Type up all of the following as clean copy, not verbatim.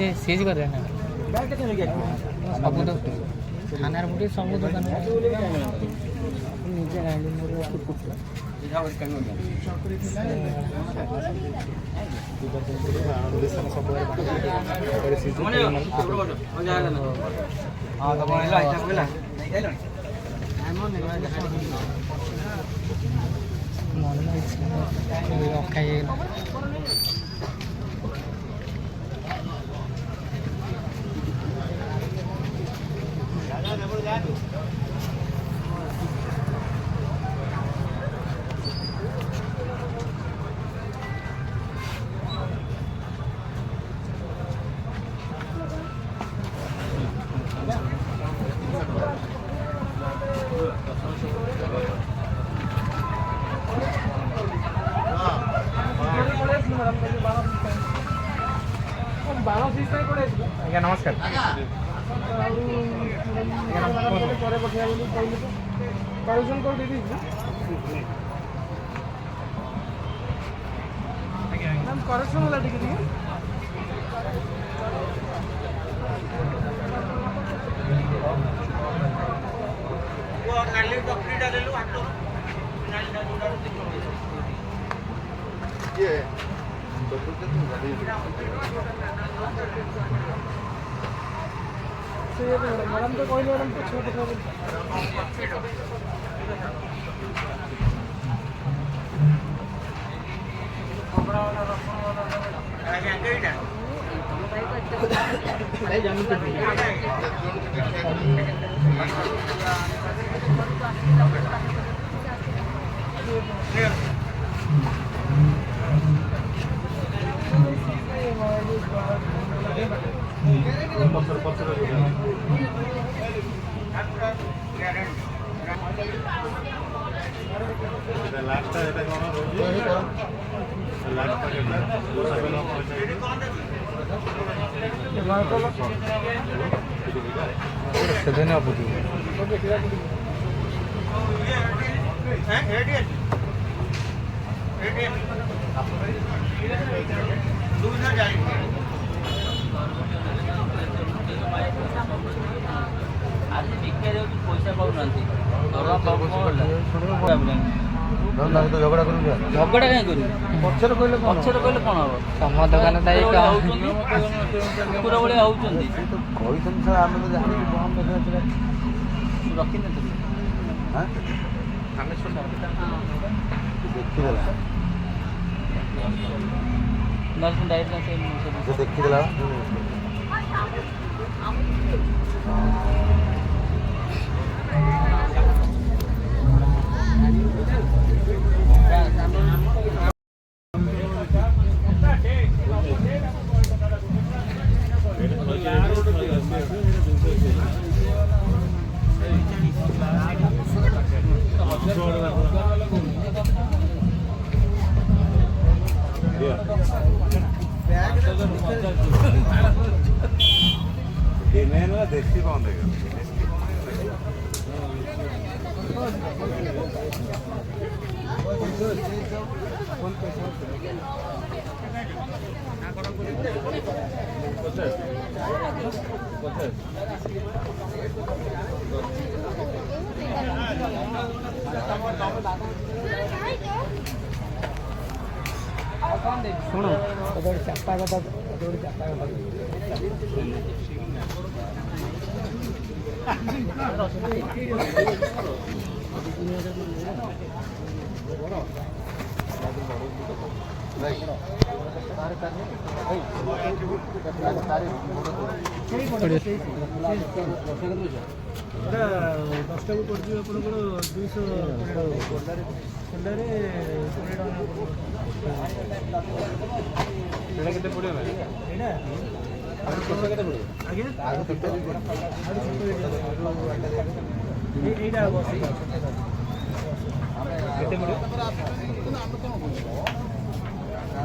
Seize कर सब थाना सब दुकान निजे मन रखा आज्ञा नमस्कार करेक्शन होला टिके टिके वो नाली टपरीटा लेलु आटो नालीटा जोडा ये मैडम तो कोई मैडम तो छोटे झगड़ा कहीं पचर कहले कौन हम तम दुकान पूरा भाई होती आम तो रखी देखीदेला देखी पाऊंगे शुणु चापा कथा चापा कथा ଦଶଟାକୁ ପଡ଼ିଯିବ ଆପଣଙ୍କର 200 ଖୋଲାରେ 20 ଟଙ୍କା କେତେ ପଡ଼ିବ ଏଇଟା କେତେ ପଡ଼ିବ ଆଜ୍ଞା ଏଇଟା ହବ କେତେ ପଡ଼ିବ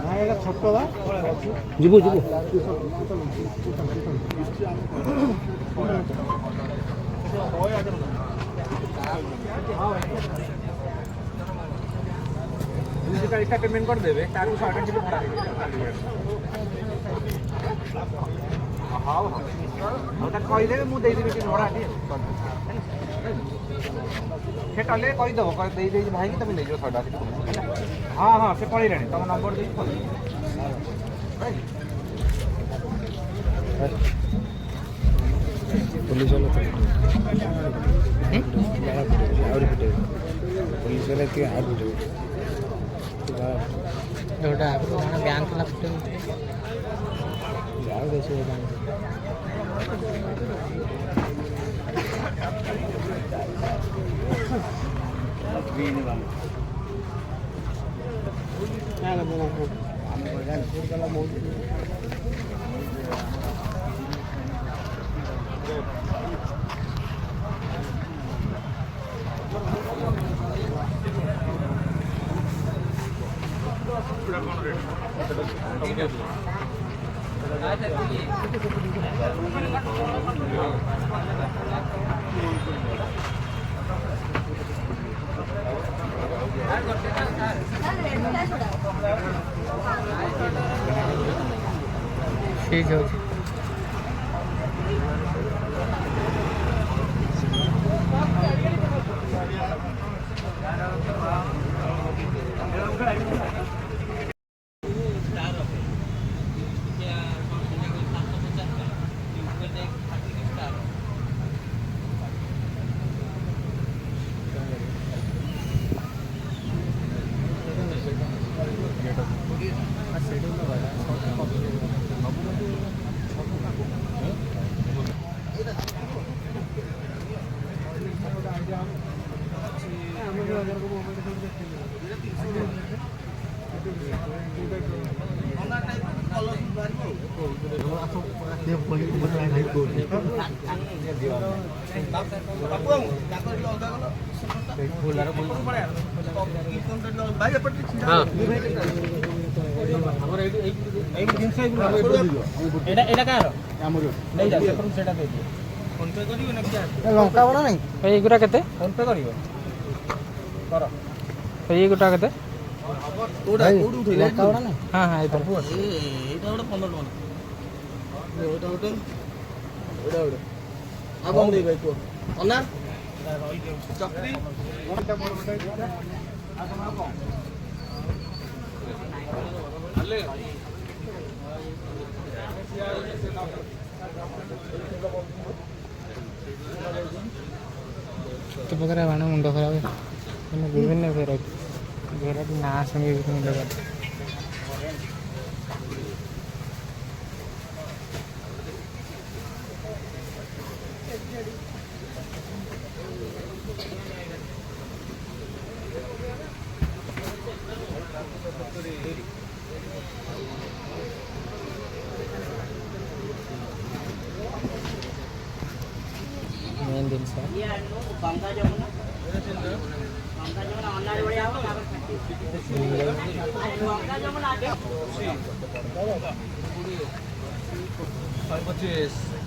ନା ଏଇଟା ଛୋଟ ବା ଯିବୁ इसका पेमेंट कर देवे ताकि 100 किलो भरा देवे हां ओटा कहि देबे मु देई देबे कि भरा दे सेटले कहि दबो कहि देई देई भाई कि तमे ले जो 100 किलो हां हां से पळी राणी तम नंबर दे पुलिस वाला और फुटे पुलिस वाला के आग फुटे जोटा बैंक ला फुटे जाओ देशे बैंक ग्रीन वाला क्या लगा हम बगान फूड वाला मोड ठीक है लंका बड़ा नहीं ये गुटा केते फोन पे करियो कर ये गुटा केते ओडा कोड उठे लंका बड़ा नहीं हां हां इधर एटा ओडा 15 टका ओडा ओडा ओडा ओडा अब हम दे भाई को अना चक्री ओटा मोर बटा आ कम हल्ले तो पकड़ा बाण मुंड खराब मैंने विभिन्न भेराइटी ना शुणी मुंड खराब मेन दिन से गंगा जमुना अन्नाड़ी बढ़िया हो गंगा जमुना आगे 125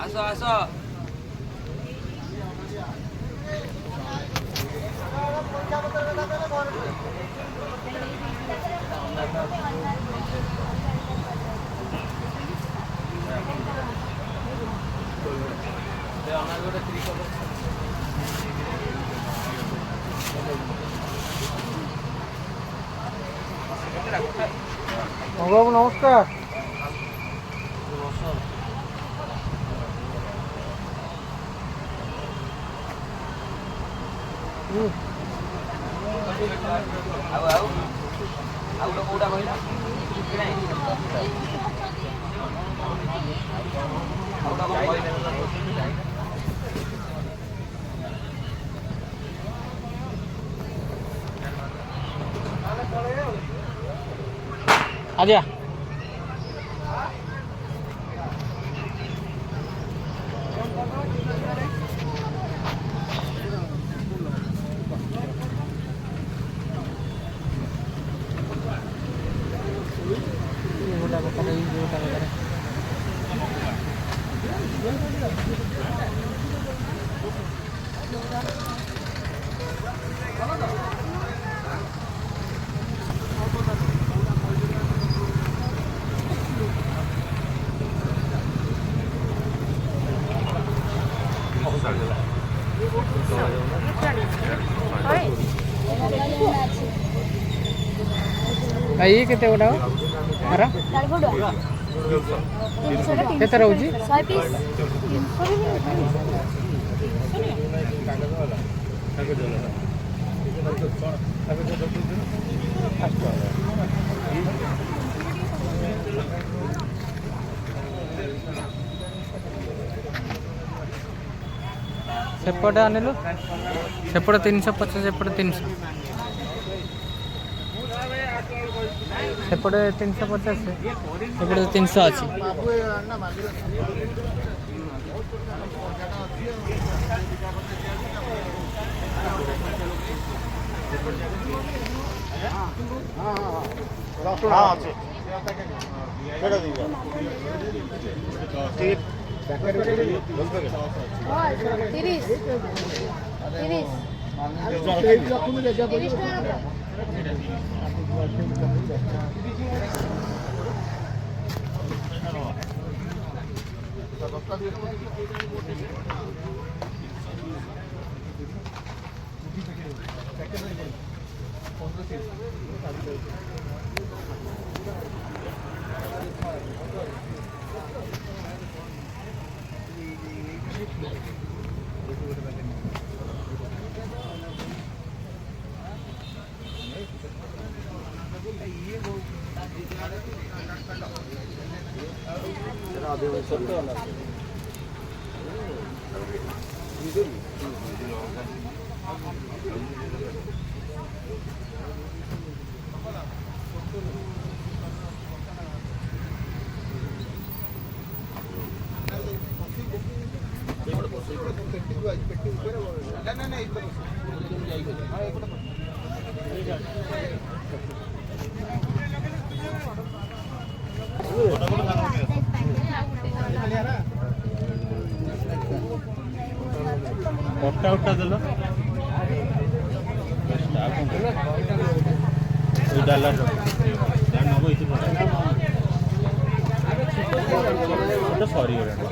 ଆସ ଆସ বাবু নমস্কার। আচ্ছা ଇଏ କେତେ ଗୋଟା ଆର କେତେ ରହୁଛି? ସେପଟେ ଆଣିଲୁ ସେପଟେ 350 ସେପଟେ 300 ସେପଟେ 350 ସେପଟେ 300 ଅଛି। କଟା ଉଟା ଦେଲ ଡାଲାର ସରିଗଲାଣି।